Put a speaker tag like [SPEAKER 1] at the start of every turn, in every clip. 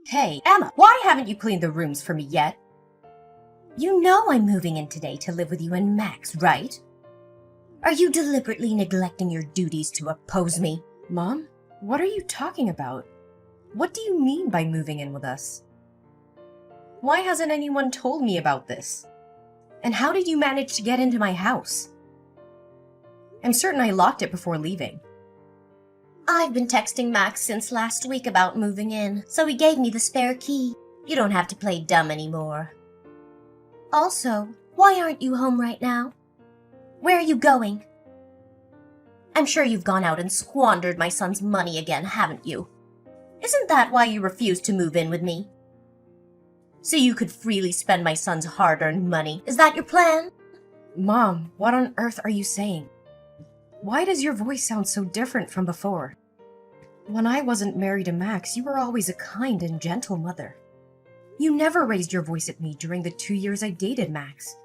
[SPEAKER 1] Hey, Emma, why haven't you cleaned the rooms for me yet? You know I'm moving in today to live with you and Max, right? Are you deliberately neglecting your duties to oppose me? Mom, what are you talking about? What do you mean by moving in with us? Why hasn't anyone told me about this? And how did you manage to get into my house? I'm certain I locked it before leaving. I've been texting Max since last week about moving in, so he gave me the spare key. You don't have to play dumb anymore. Also, why aren't you home right now? Where are you going? I'm sure you've gone out and squandered my son's money again, haven't you? Isn't that why you refused to move in with me? So you could freely spend my son's hard-earned money. Is that your plan? Mom, what on earth are you saying? Why does your voice sound so different from before? When I wasn't married to Max, you were always a kind and gentle mother. You never raised your voice at me during the 2 years I dated Max.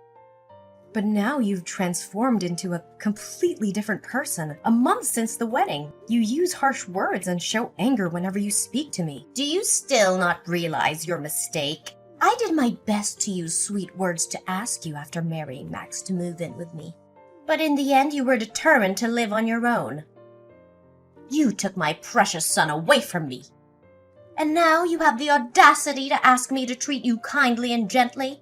[SPEAKER 1] But now you've transformed into a completely different person. A month since the wedding, you use harsh words and show anger whenever you speak to me. Do you still not realize your mistake? I did my best to use sweet words to ask you after marrying Max to move in with me. But in the end, you were determined to live on your own. You took my precious son away from me. And now you have the audacity to ask me to treat you kindly and gently?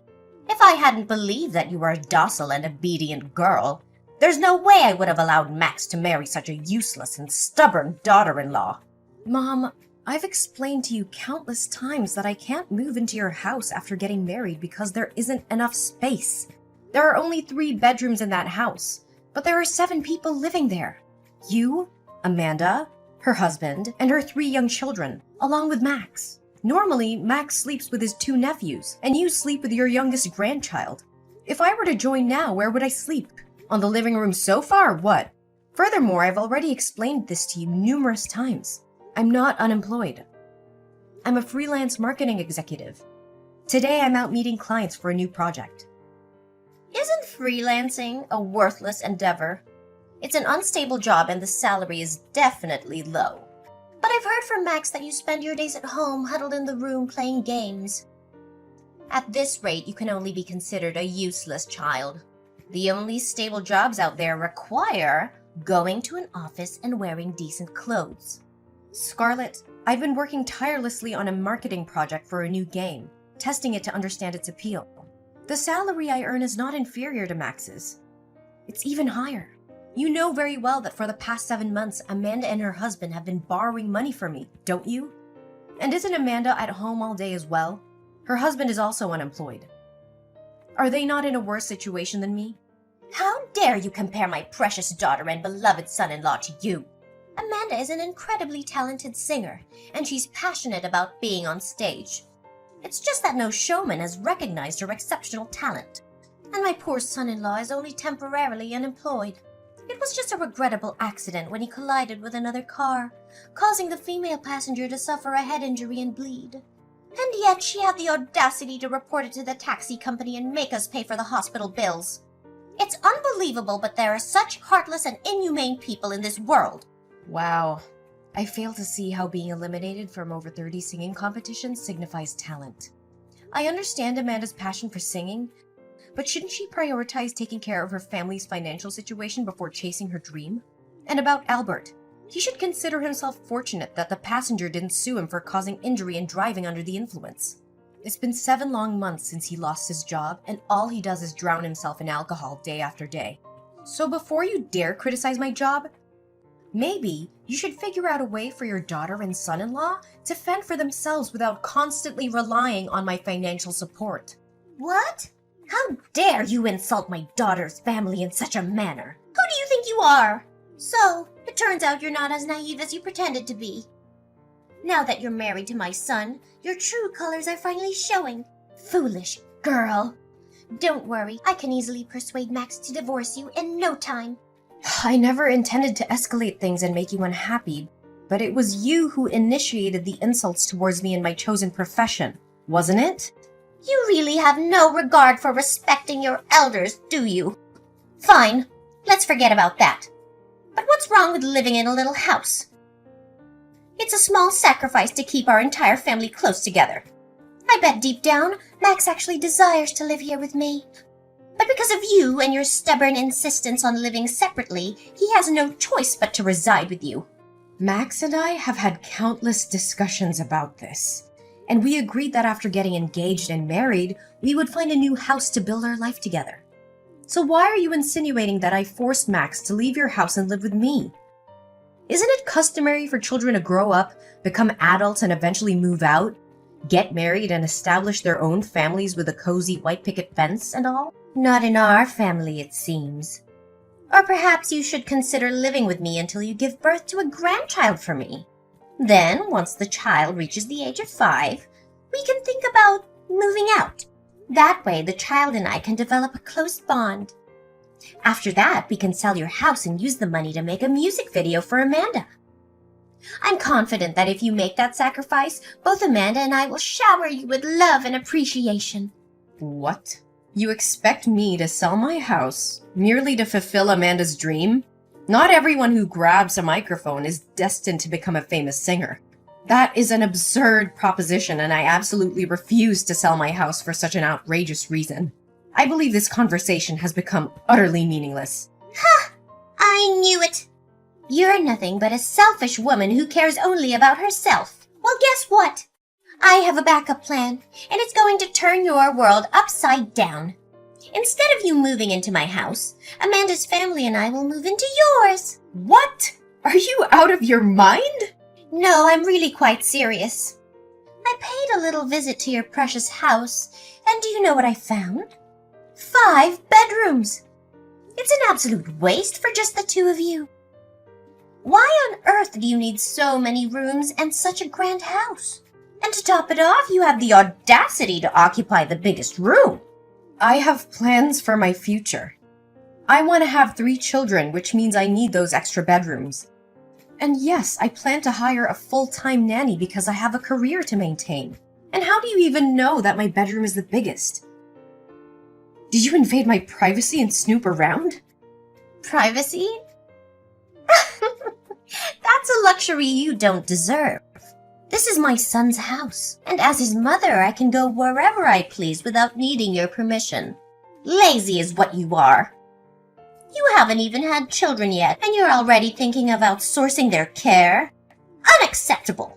[SPEAKER 1] If I hadn't believed that you were a docile and obedient girl, there's no way I would have allowed Max to marry such a useless and stubborn daughter-in-law. Mom, I've explained to you countless times that I can't move into your house after getting married because there isn't enough space. There are only 3 bedrooms in that house, but there are 7 people living there. You, Amanda, her husband, and her 3 young children, along with Max. Normally, Max sleeps with his 2 nephews, and you sleep with your youngest grandchild. If I were to join now, where would I sleep? On the living room sofa or what? Furthermore, I've already explained this to you numerous times. I'm not unemployed. I'm a freelance marketing executive. Today, I'm out meeting clients for a new project. Isn't freelancing a worthless endeavor? It's an unstable job and the salary is definitely low. But I've heard from Max that you spend your days at home huddled in the room playing games. At this rate, you can only be considered a useless child. The only stable jobs out there require going to an office and wearing decent clothes. Scarlett, I've been working tirelessly on a marketing project for a new game, testing it to understand its appeal. The salary I earn is not inferior to Max's. It's even higher. You know very well that for the past 7 months, Amanda and her husband have been borrowing money from me, don't you? And isn't Amanda at home all day as well? Her husband is also unemployed. Are they not in a worse situation than me? How dare you compare my precious daughter and beloved son-in-law to you? Amanda is an incredibly talented singer, and she's passionate about being on stage. It's just that no showman has recognized her exceptional talent. And my poor son-in-law is only temporarily unemployed. It was just a regrettable accident when he collided with another car, causing the female passenger to suffer a head injury and bleed. And yet she had the audacity to report it to the taxi company and make us pay for the hospital bills. It's unbelievable, but there are such heartless and inhumane people in this world. Wow. I fail to see how being eliminated from over 30 singing competitions signifies talent. I understand Amanda's passion for singing, but shouldn't she prioritize taking care of her family's financial situation before chasing her dream? And about Albert, he should consider himself fortunate that the passenger didn't sue him for causing injury and driving under the influence. It's been 7 long months since he lost his job, and all he does is drown himself in alcohol day after day. So before you dare criticize my job, maybe you should figure out a way for your daughter and son-in-law to fend for themselves without constantly relying on my financial support. What? How dare you insult my daughter's family in such a manner? Who do you think you are? So, it turns out you're not as naive as you pretended to be. Now that you're married to my son, your true colors are finally showing. Foolish girl. Don't worry, I can easily persuade Max to divorce you in no time. I never intended to escalate things and make you unhappy, but it was you who initiated the insults towards me in my chosen profession, wasn't it? You really have no regard for respecting your elders, do you? Fine, let's forget about that. But what's wrong with living in a little house? It's a small sacrifice to keep our entire family close together. I bet deep down, Max actually desires to live here with me. But because of you and your stubborn insistence on living separately, he has no choice but to reside with you.
[SPEAKER 2] Max and I have had countless discussions about this, and we agreed that after getting engaged and married, we would find a new house to build our life together. So why are you insinuating that I forced Max to leave your house and live with me? Isn't it customary for children to grow up, become adults, and eventually move out, get married, and establish their own families with a cozy white picket fence and all?
[SPEAKER 1] Not in our family, it seems. Or perhaps you should consider living with me until you give birth to a grandchild for me. Then, once the child reaches the age of 5, we can think about moving out. That way, the child and I can develop a close bond. After that, we can sell your house and use the money to make a music video for Amanda. I'm confident that if you make that sacrifice, both Amanda and I will shower you with love and appreciation.
[SPEAKER 2] What? You expect me to sell my house merely to fulfill Amanda's dream? Not everyone who grabs a microphone is destined to become a famous singer. That is an absurd proposition, and I absolutely refuse to sell my house for such an outrageous reason. I believe this conversation has become utterly meaningless.
[SPEAKER 1] Ha! I knew it! You're nothing but a selfish woman who cares only about herself. Well, guess what? I have a backup plan, and it's going to turn your world upside down. Instead of you moving into my house, Amanda's family and I will move into yours.
[SPEAKER 2] What? Are you out of your mind?
[SPEAKER 1] No, I'm really quite serious. I paid a little visit to your precious house, and do you know what I found? 5 bedrooms. It's an absolute waste for just the 2 of you. Why on earth do you need so many rooms and such a grand house? And to top it off, you have the audacity to occupy the biggest room.
[SPEAKER 2] I have plans for my future. I want to have 3 children, which means I need those extra bedrooms. And yes, I plan to hire a full-time nanny because I have a career to maintain. And how do you even know that my bedroom is the biggest? Did you invade my privacy and snoop around?
[SPEAKER 1] Privacy? That's a luxury you don't deserve. This is my son's house, and as his mother, I can go wherever I please without needing your permission. Lazy is what you are. You haven't even had children yet, and you're already thinking of outsourcing their care? Unacceptable!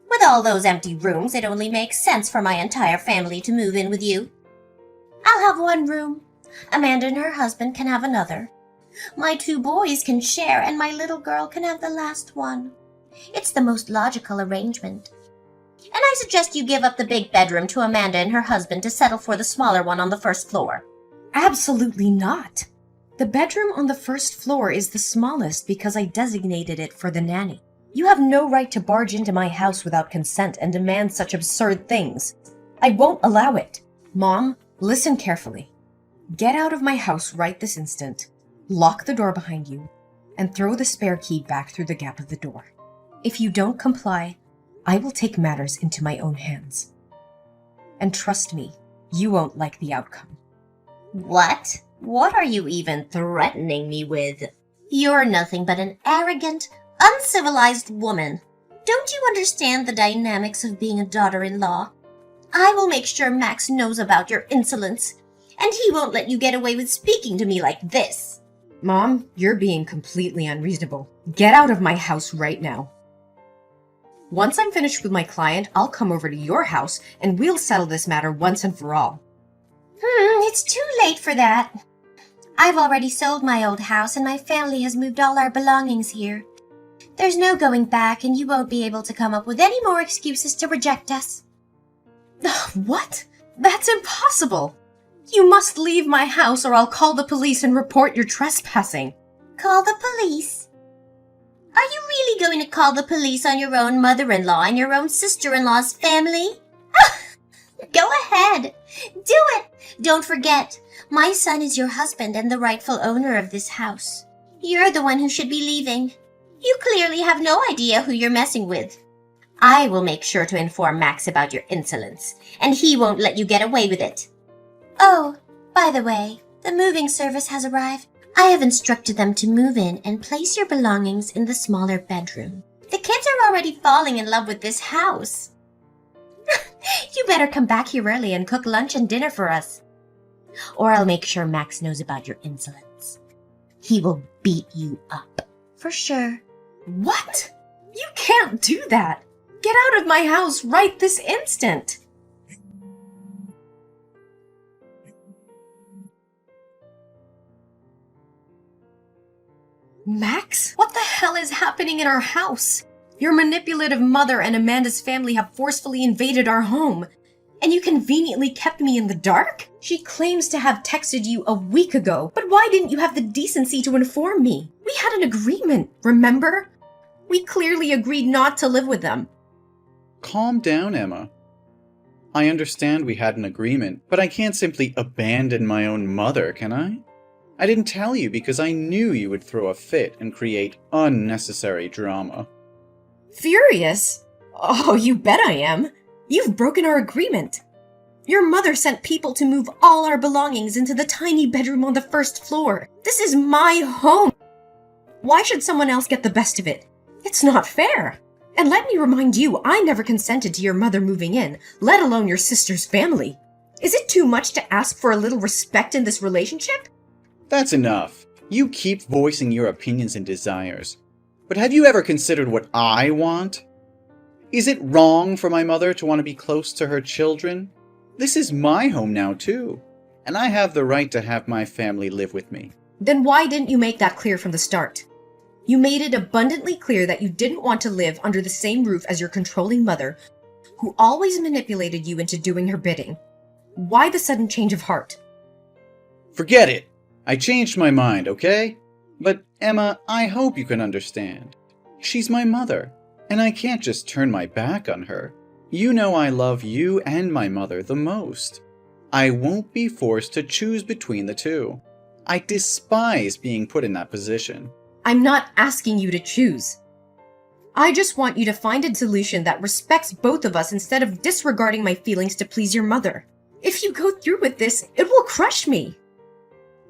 [SPEAKER 1] With all those empty rooms, it only makes sense for my entire family to move in with you. I'll have 1 room. Amanda and her husband can have another. My 2 boys can share, and my little girl can have the last one. It's the most logical arrangement. And I suggest you give up the big bedroom to Amanda and her husband to settle for the smaller one on the 1st floor.
[SPEAKER 2] Absolutely not. The bedroom on the 1st floor is the smallest because I designated it for the nanny. You have no right to barge into my house without consent and demand such absurd things. I won't allow it. Mom, listen carefully. Get out of my house right this instant, lock the door behind you, and throw the spare key back through the gap of the door. If you don't comply, I will take matters into my own hands. And trust me, you won't like the outcome.
[SPEAKER 1] What? What are you even threatening me with? You're nothing but an arrogant, uncivilized woman. Don't you understand the dynamics of being a daughter-in-law? I will make sure Max knows about your insolence, and he won't let you get away with speaking to me like this.
[SPEAKER 2] Mom, you're being completely unreasonable. Get out of my house right now. Once I'm finished with my client, I'll come over to your house and we'll settle this matter once and for all.
[SPEAKER 1] It's too late for that. I've already sold my old house and my family has moved all our belongings here. There's no going back, and you won't be able to come up with any more excuses to reject us.
[SPEAKER 2] What? That's impossible. You must leave my house or I'll call the police and report your trespassing.
[SPEAKER 1] Call the police? Are you really going to call the police on your own mother-in-law and your own sister-in-law's family? Go ahead. Do it. Don't forget, my son is your husband and the rightful owner of this house. You're the one who should be leaving. You clearly have no idea who you're messing with. I will make sure to inform Max about your insolence, and he won't let you get away with it. Oh, by the way, the moving service has arrived. I have instructed them to move in and place your belongings in the smaller bedroom. The kids are already falling in love with this house. You better come back here early and cook lunch and dinner for us. Or I'll make sure Max knows about your insolence. He will beat you up. For sure.
[SPEAKER 2] What? You can't do that! Get out of my house right this instant! Max, what the hell is happening in our house? Your manipulative mother and Amanda's family have forcefully invaded our home, and you conveniently kept me in the dark? She claims to have texted you a week ago, but why didn't you have the decency to inform me? We had an agreement, remember? We clearly agreed not to live with them.
[SPEAKER 3] Calm down, Emma. I understand we had an agreement, but I can't simply abandon my own mother, can I? I didn't tell you because I knew you would throw a fit and create unnecessary drama.
[SPEAKER 2] Furious? Oh, you bet I am. You've broken our agreement. Your mother sent people to move all our belongings into the tiny bedroom on the first floor. This is my home. Why should someone else get the best of it? It's not fair. And let me remind you, I never consented to your mother moving in, let alone your sister's family. Is it too much to ask for a little respect in this relationship?
[SPEAKER 3] That's enough. You keep voicing your opinions and desires. But have you ever considered what I want? Is it wrong for my mother to want to be close to her children? This is my home now, too. And I have the right to have my family live with me.
[SPEAKER 2] Then why didn't you make that clear from the start? You made it abundantly clear that you didn't want to live under the same roof as your controlling mother, who always manipulated you into doing her bidding. Why the sudden change of heart?
[SPEAKER 3] Forget it. I changed my mind, okay? But, Emma, I hope you can understand. She's my mother, and I can't just turn my back on her. You know I love you and my mother the most. I won't be forced to choose between the two. I despise being put in that position.
[SPEAKER 2] I'm not asking you to choose. I just want you to find a solution that respects both of us instead of disregarding my feelings to please your mother. If you go through with this, it will crush me.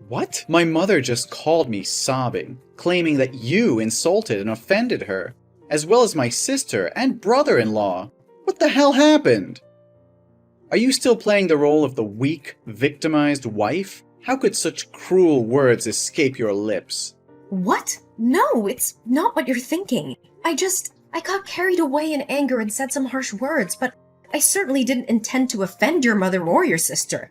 [SPEAKER 3] What? My mother just called me sobbing, claiming that you insulted and offended her, as well as my sister and brother-in-law. What the hell happened? Are you still playing the role of the weak, victimized wife? How could such cruel words escape your lips?
[SPEAKER 2] What? No, it's not what you're thinking. I got carried away in anger and said some harsh words, but I certainly didn't intend to offend your mother or your sister.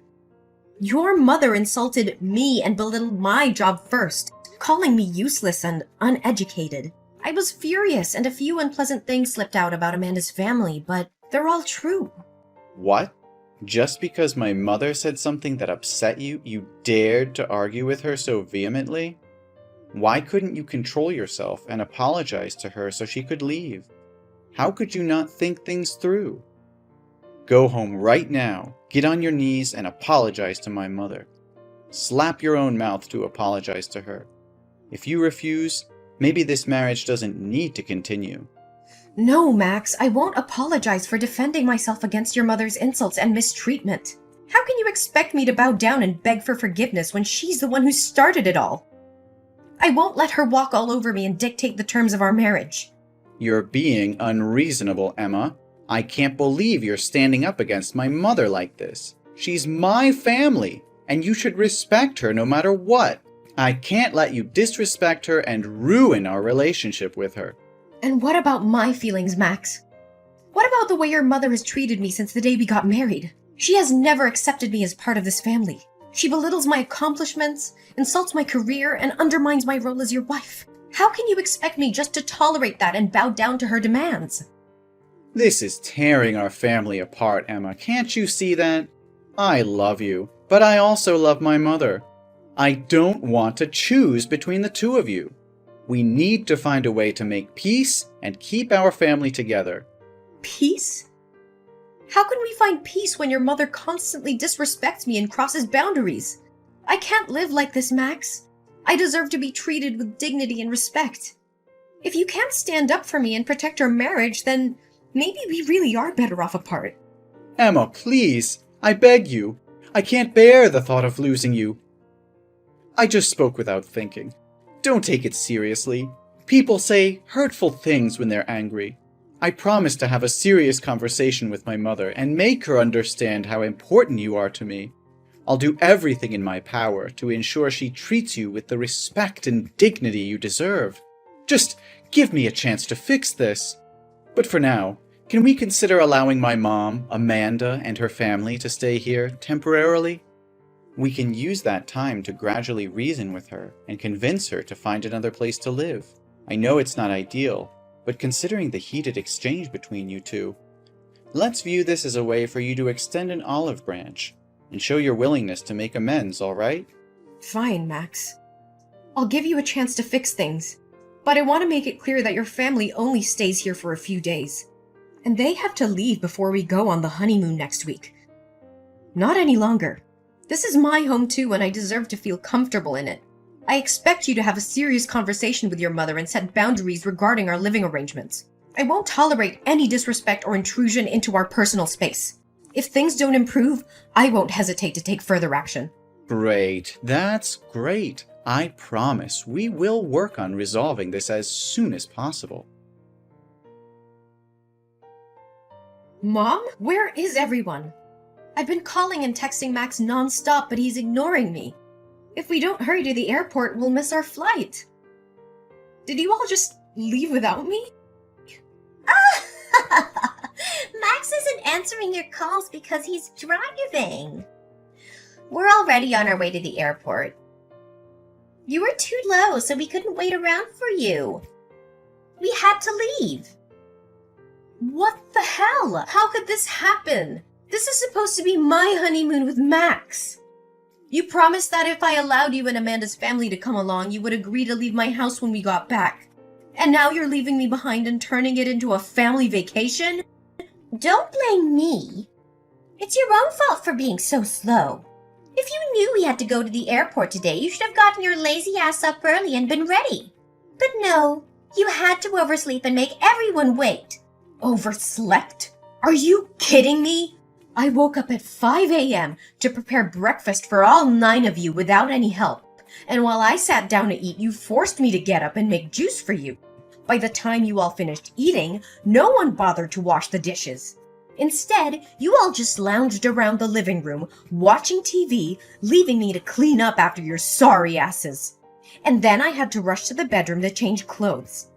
[SPEAKER 2] Your mother insulted me and belittled my job first, calling me useless and uneducated. I was furious, and a few unpleasant things slipped out about Amanda's family, but they're all true.
[SPEAKER 3] What? Just because my mother said something that upset you, you dared to argue with her so vehemently? Why couldn't you control yourself and apologize to her so she could leave? How could you not think things through? Go home right now, get on your knees and apologize to my mother. Slap your own mouth to apologize to her. If you refuse, maybe this marriage doesn't need to continue.
[SPEAKER 2] No, Max, I won't apologize for defending myself against your mother's insults and mistreatment. How can you expect me to bow down and beg for forgiveness when she's the one who started it all? I won't let her walk all over me and dictate the terms of our marriage.
[SPEAKER 3] You're being unreasonable, Emma. I can't believe you're standing up against my mother like this. She's my family, and you should respect her no matter what. I can't let you disrespect her and ruin our relationship with her.
[SPEAKER 2] And what about my feelings, Max? What about the way your mother has treated me since the day we got married? She has never accepted me as part of this family. She belittles my accomplishments, insults my career, and undermines my role as your wife. How can you expect me just to tolerate that and bow down to her demands?
[SPEAKER 3] This is tearing our family apart, Emma. Can't you see that? I love you, but I also love my mother. I don't want to choose between the two of you. We need to find a way to make peace and keep our family together.
[SPEAKER 2] Peace? How can we find peace when your mother constantly disrespects me and crosses boundaries? I can't live like this, Max. I deserve to be treated with dignity and respect. If you can't stand up for me and protect our marriage, then maybe we really are better off apart.
[SPEAKER 3] Emma, please, I beg you. I can't bear the thought of losing you. I just spoke without thinking. Don't take it seriously. People say hurtful things when they're angry. I promise to have a serious conversation with my mother and make her understand how important you are to me. I'll do everything in my power to ensure she treats you with the respect and dignity you deserve. Just give me a chance to fix this. But for now, can we consider allowing my mom, Amanda, and her family to stay here temporarily? We can use that time to gradually reason with her and convince her to find another place to live. I know it's not ideal, but considering the heated exchange between you two, let's view this as a way for you to extend an olive branch and show your willingness to make amends, all right?
[SPEAKER 2] Fine, Max. I'll give you a chance to fix things, but I want to make it clear that your family only stays here for a few days, and they have to leave before we go on the honeymoon next week. Not any longer. This is my home too, and I deserve to feel comfortable in it. I expect you to have a serious conversation with your mother and set boundaries regarding our living arrangements. I won't tolerate any disrespect or intrusion into our personal space. If things don't improve, I won't hesitate to take further action.
[SPEAKER 3] Great. That's great. I promise we will work on resolving this as soon as possible.
[SPEAKER 2] Mom, where is everyone? I've been calling and texting Max non-stop, but he's ignoring me. If we don't hurry to the airport, we'll miss our flight. Did you all just leave without me?
[SPEAKER 1] Max isn't answering your calls because he's driving. We're already on our way to the airport. You were too low, so we couldn't wait around for you. We had to leave.
[SPEAKER 2] What the hell? How could this happen? This is supposed to be my honeymoon with Max. You promised that if I allowed you and Amanda's family to come along, you would agree to leave my house when we got back. And now you're leaving me behind and turning it into a family vacation?
[SPEAKER 1] Don't blame me. It's your own fault for being so slow. If you knew we had to go to the airport today, you should have gotten your lazy ass up early and been ready. But no, you had to oversleep and make everyone wait.
[SPEAKER 2] Overslept? Are you kidding me? I woke up at 5 a.m. to prepare breakfast for all 9 of you without any help. And while I sat down to eat, you forced me to get up and make juice for you. By the time you all finished eating, no one bothered to wash the dishes. Instead, you all just lounged around the living room, watching TV, leaving me to clean up after your sorry asses. And then I had to rush to the bedroom to change clothes.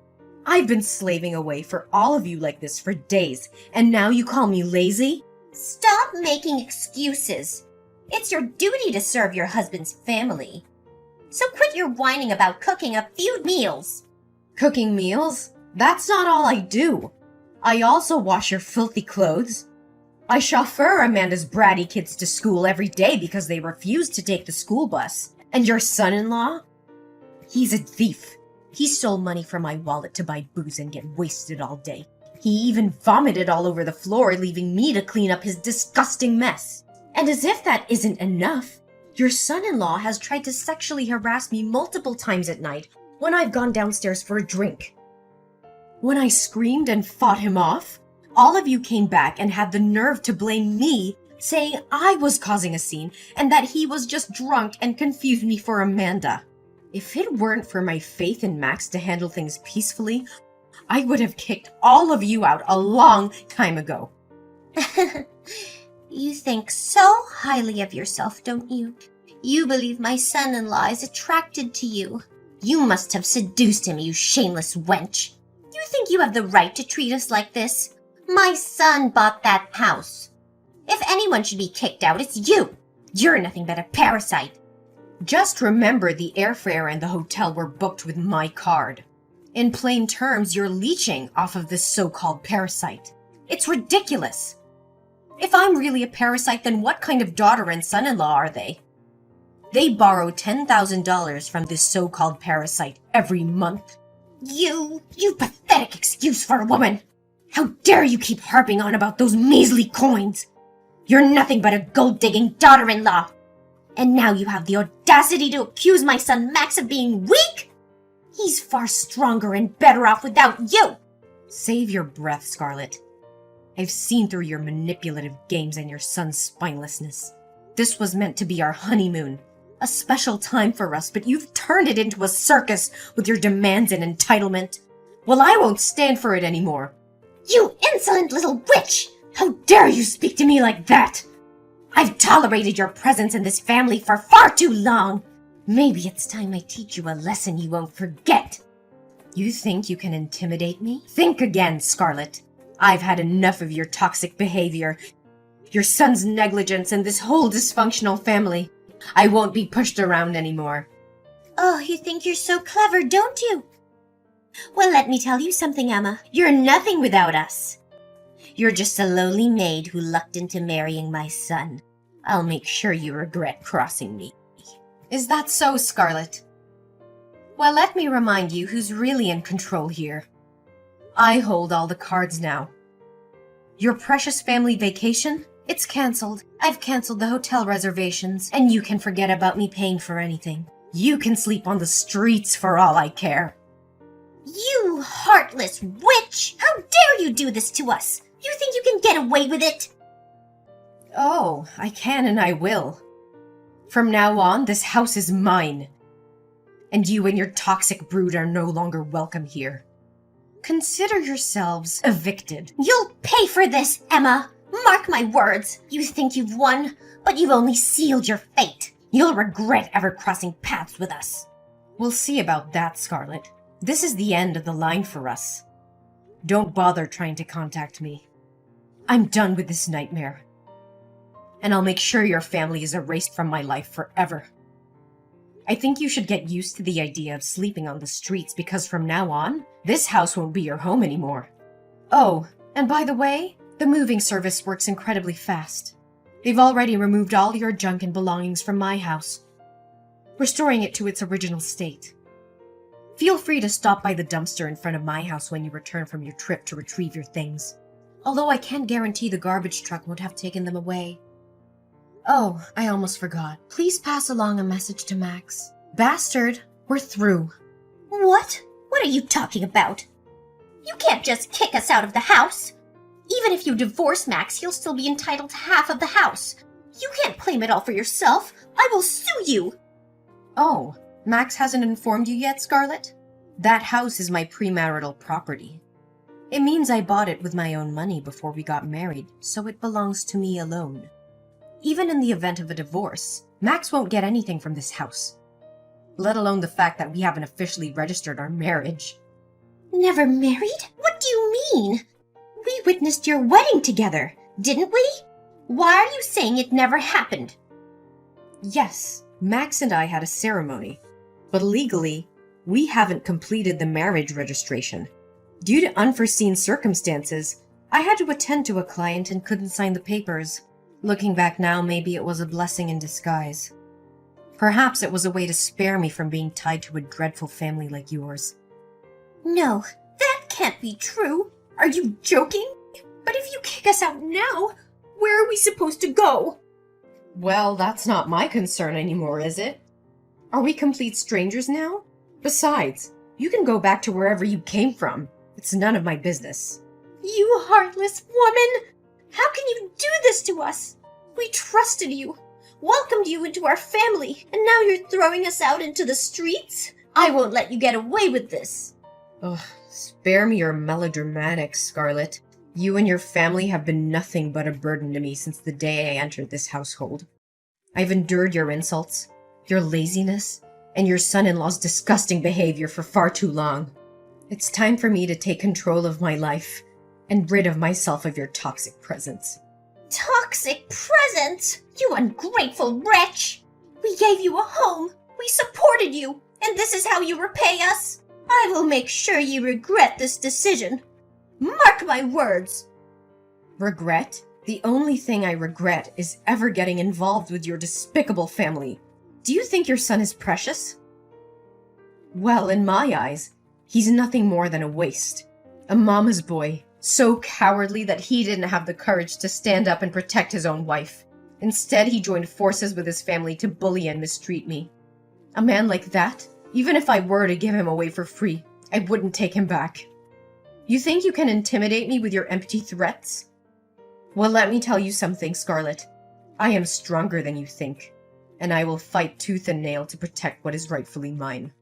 [SPEAKER 2] I've been slaving away for all of you like this for days, and now you call me lazy?
[SPEAKER 1] Stop making excuses. It's your duty to serve your husband's family. So quit your whining about cooking a few meals.
[SPEAKER 2] Cooking meals? That's not all I do. I also wash your filthy clothes. I chauffeur Amanda's bratty kids to school every day because they refuse to take the school bus. And your son-in-law? He's a thief. He stole money from my wallet to buy booze and get wasted all day. He even vomited all over the floor, leaving me to clean up his disgusting mess. And as if that isn't enough, your son-in-law has tried to sexually harass me multiple times at night when I've gone downstairs for a drink. When I screamed and fought him off, all of you came back and had the nerve to blame me, saying I was causing a scene and that he was just drunk and confused me for Amanda. If it weren't for my faith in Max to handle things peacefully, I would have kicked all of you out a long time ago.
[SPEAKER 1] You think so highly of yourself, don't you? You believe my son-in-law is attracted to you. You must have seduced him, you shameless wench. You think you have the right to treat us like this? My son bought that house. If anyone should be kicked out, it's you. You're nothing but a parasite.
[SPEAKER 2] Just remember the airfare and the hotel were booked with my card. In plain terms, you're leeching off of this so-called parasite. It's ridiculous. If I'm really a parasite, then what kind of daughter and son-in-law are they? They borrow $10,000 from this so-called parasite every month.
[SPEAKER 1] You pathetic excuse for a woman. How dare you keep harping on about those measly coins? You're nothing but a gold-digging daughter-in-law. And now you have the audacity to accuse my son Max of being weak? He's far stronger and better off without you.
[SPEAKER 2] Save your breath, Scarlett. I've seen through your manipulative games and your son's spinelessness. This was meant to be our honeymoon. a special time for us, but you've turned it into a circus with your demands and entitlement. Well, I won't stand for it anymore.
[SPEAKER 1] You insolent little witch!
[SPEAKER 2] How dare you speak to me like that?
[SPEAKER 1] I've tolerated your presence in this family for far too long. Maybe it's time I teach you a lesson you won't forget.
[SPEAKER 2] You think you can intimidate me? Think again, Scarlet. I've had enough of your toxic behavior, your son's negligence, and this whole dysfunctional family. I won't be pushed around anymore.
[SPEAKER 1] Oh, you think you're so clever, don't you? Well, let me tell you something, Emma. You're nothing without us. You're just a lowly maid who lucked into marrying my son. I'll make sure you regret crossing me.
[SPEAKER 2] Is that so, Scarlet? Well, let me remind you who's really in control here. I hold all the cards now. Your precious family vacation? It's cancelled. I've cancelled the hotel reservations, and you can forget about me paying for anything. You can sleep on the streets for all I care.
[SPEAKER 1] You heartless witch! How dare you do this to us? You think you can get away with it?
[SPEAKER 2] Oh, I can and I will. From now on, this house is mine. And you and your toxic brood are no longer welcome here. Consider yourselves evicted.
[SPEAKER 1] You'll pay for this, Emma! Mark my words. You think you've won, but you've only sealed your fate. You'll regret ever crossing paths with us.
[SPEAKER 2] We'll see about that, Scarlet. This is the end of the line for us. Don't bother trying to contact me. I'm done with this nightmare. And I'll make sure your family is erased from my life forever. I think you should get used to the idea of sleeping on the streets because from now on, this house won't be your home anymore. Oh, and by the way, the moving service works incredibly fast. They've already removed all your junk and belongings from my house, restoring it to its original state. Feel free to stop by the dumpster in front of my house when you return from your trip to retrieve your things. Although I can't guarantee the garbage truck won't have taken them away. Oh, I almost forgot. Please pass along a message to Max. Bastard, we're through.
[SPEAKER 1] What? What are you talking about? You can't just kick us out of the house. Even if you divorce Max, he'll still be entitled to half of the house. You can't claim it all for yourself. I will sue you.
[SPEAKER 2] Oh, Max hasn't informed you yet, Scarlet? That house is my premarital property. It means I bought it with my own money before we got married, so it belongs to me alone. Even in the event of a divorce, Max won't get anything from this house. Let alone the fact that we haven't officially registered our marriage.
[SPEAKER 1] Never married? What do you mean? We witnessed your wedding together, didn't we? Why are you saying it never happened?
[SPEAKER 2] Yes, Max and I had a ceremony, but legally, we haven't completed the marriage registration. Due to unforeseen circumstances, I had to attend to a client and couldn't sign the papers. Looking back now, maybe it was a blessing in disguise. Perhaps it was a way to spare me from being tied to a dreadful family like yours.
[SPEAKER 1] No, that can't be true. Are you joking? But if you kick us out now, where are we supposed to go?
[SPEAKER 2] Well, that's not my concern anymore, is it? Are we complete strangers now? Besides, you can go back to wherever you came from. It's none of my business.
[SPEAKER 1] You heartless woman! How can you do this to us? We trusted you, welcomed you into our family, and now you're throwing us out into the streets? I won't let you get away with this.
[SPEAKER 2] Ugh, spare me your melodramatics, Scarlet. You and your family have been nothing but a burden to me since the day I entered this household. I've endured your insults, your laziness, and your son-in-law's disgusting behavior for far too long. It's time for me to take control of my life and rid of myself of your toxic presence.
[SPEAKER 1] Toxic presence? You ungrateful wretch! We gave you a home, we supported you, and this is how you repay us? I will make sure you regret this decision. Mark my words!
[SPEAKER 2] Regret? The only thing I regret is ever getting involved with your despicable family. Do you think your son is precious? Well, in my eyes, he's nothing more than a waste. A mama's boy, so cowardly that he didn't have the courage to stand up and protect his own wife. Instead, he joined forces with his family to bully and mistreat me. A man like that, even if I were to give him away for free, I wouldn't take him back. You think you can intimidate me with your empty threats? Well, let me tell you something, Scarlet. I am stronger than you think. and I will fight tooth and nail to protect what is rightfully mine.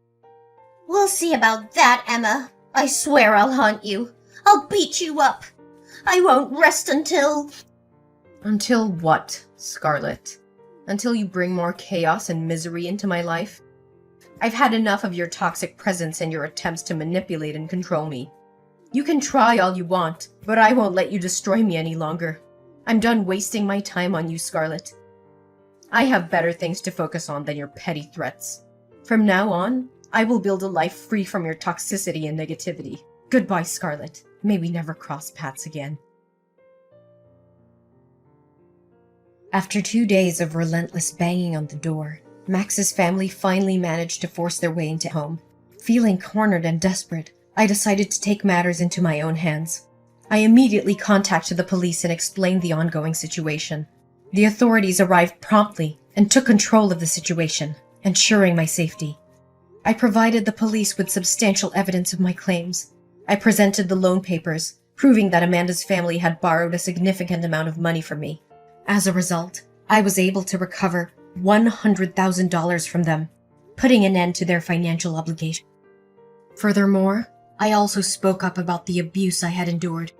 [SPEAKER 1] We'll see about that, Emma. I swear I'll haunt you. I'll beat you up. I won't rest until...
[SPEAKER 2] Until what, Scarlet? Until you bring more chaos and misery into my life? I've had enough of your toxic presence and your attempts to manipulate and control me. You can try all you want, but I won't let you destroy me any longer. I'm done wasting my time on you, Scarlet. I have better things to focus on than your petty threats. From now on, I will build a life free from your toxicity and negativity. Goodbye, Scarlet. May we never cross paths again. After 2 days of relentless banging on the door, Max's family finally managed to force their way into home. Feeling cornered and desperate, I decided to take matters into my own hands. I immediately contacted the police and explained the ongoing situation. The authorities arrived promptly and took control of the situation, ensuring my safety. I provided the police with substantial evidence of my claims. I presented the loan papers, proving that Amanda's family had borrowed a significant amount of money from me. As a result, I was able to recover $100,000 from them, putting an end to their financial obligation. Furthermore, I also spoke up about the abuse I had endured.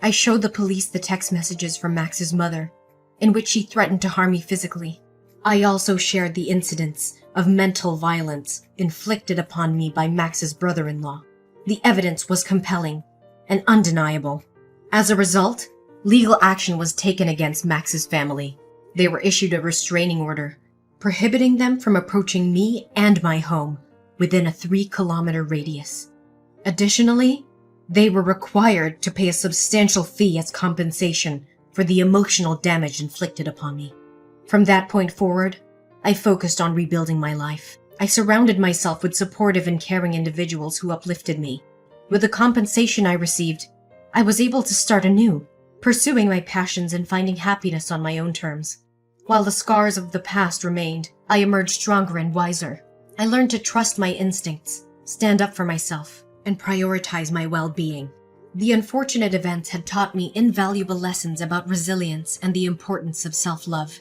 [SPEAKER 2] I showed the police the text messages from Max's mother, in which she threatened to harm me physically. I also shared the incidents of mental violence inflicted upon me by Max's brother-in-law. The evidence was compelling and undeniable. As a result, legal action was taken against Max's family. They were issued a restraining order, prohibiting them from approaching me and my home within a 3-kilometer radius. Additionally, they were required to pay a substantial fee as compensation for the emotional damage inflicted upon me. From that point forward, I focused on rebuilding my life. I surrounded myself with supportive and caring individuals who uplifted me. With the compensation I received, I was able to start anew, pursuing my passions and finding happiness on my own terms. While the scars of the past remained, I emerged stronger and wiser. I learned to trust my instincts, stand up for myself, and prioritize my well-being. The unfortunate events had taught me invaluable lessons about resilience and the importance of self-love.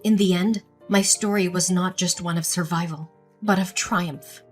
[SPEAKER 2] In the end, my story was not just one of survival, but of triumph.